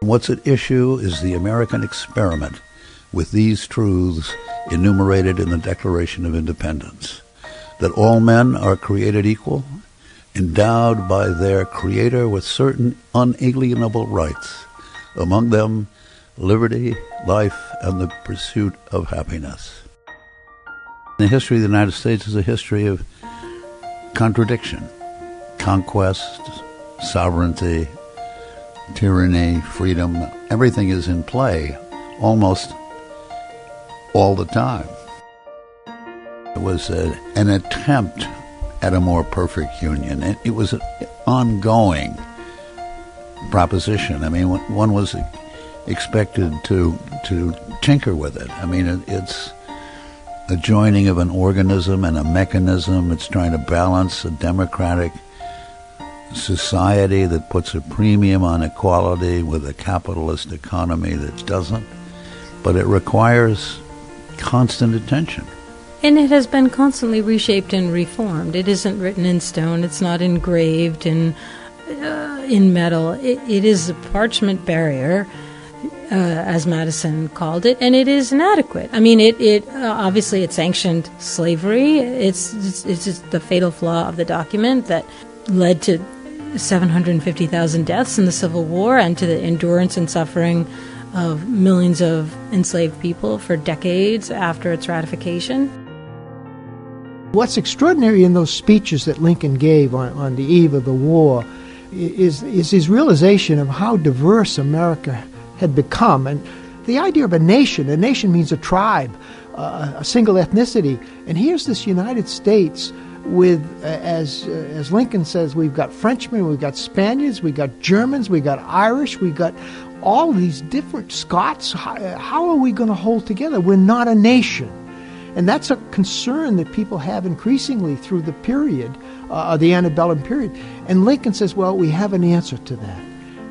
What's at issue is the American experiment with these truths enumerated in the Declaration of Independence, that all men are created equal, endowed by their Creator with certain unalienable rights, among them liberty, life, and the pursuit of happiness. The history of the United States is a history of contradiction, conquest, sovereignty, tyranny, freedom. Everything is in play almost all the time. It was an attempt at a more perfect union. It was an ongoing proposition. I mean, one was expected to tinker with it. I mean, it's a joining of an organism and a mechanism. It's trying to balance a democratic society that puts a premium on equality with a capitalist economy that doesn't. But it requires constant attention. And it has been constantly reshaped and reformed. It isn't written in stone. It's not engraved in metal. It is a parchment barrier, as Madison called it, and it is inadequate. I mean, it obviously it sanctioned slavery. It's just the fatal flaw of the document that led to 750,000 deaths in the Civil War and to the endurance and suffering of millions of enslaved people for decades after its ratification. What's extraordinary in those speeches that Lincoln gave on the eve of the war is his realization of how diverse America had become. And the idea of a nation means a tribe, a single ethnicity. And here's this United States with, as Lincoln says, we've got Frenchmen, we've got Spaniards, we've got Germans, we've got Irish, we've got all these different Scots. How are we going to hold together? We're not a nation. And that's a concern that people have increasingly through the period, the antebellum period. And Lincoln says, well, we have an answer to that.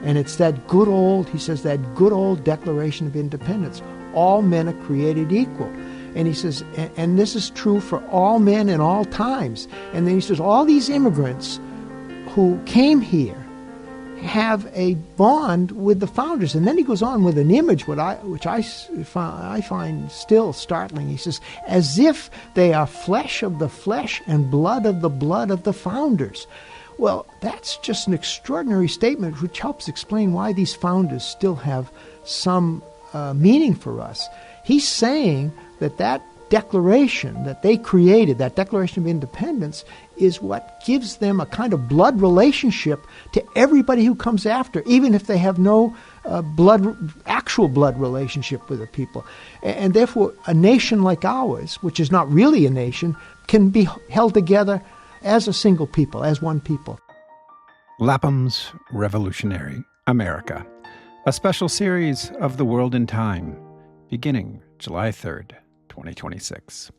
And it's that good old, he says, that good old Declaration of Independence. All men are created equal. And he says, and this is true for all men in all times. And then he says, all these immigrants who came here have a bond with the founders. And then he goes on with an image which I find still startling. He says, as if they are flesh of the flesh and blood of the founders. Well, that's just an extraordinary statement which helps explain why these founders still have some meaning for us. He's saying that declaration that they created, that Declaration of Independence, is what gives them a kind of blood relationship to everybody who comes after, even if they have no actual blood relationship with the people. And therefore, a nation like ours, which is not really a nation, can be held together as a single people, as one people. Lapham's Revolutionary America, a special series of The World in Time, beginning July 3rd, 2026.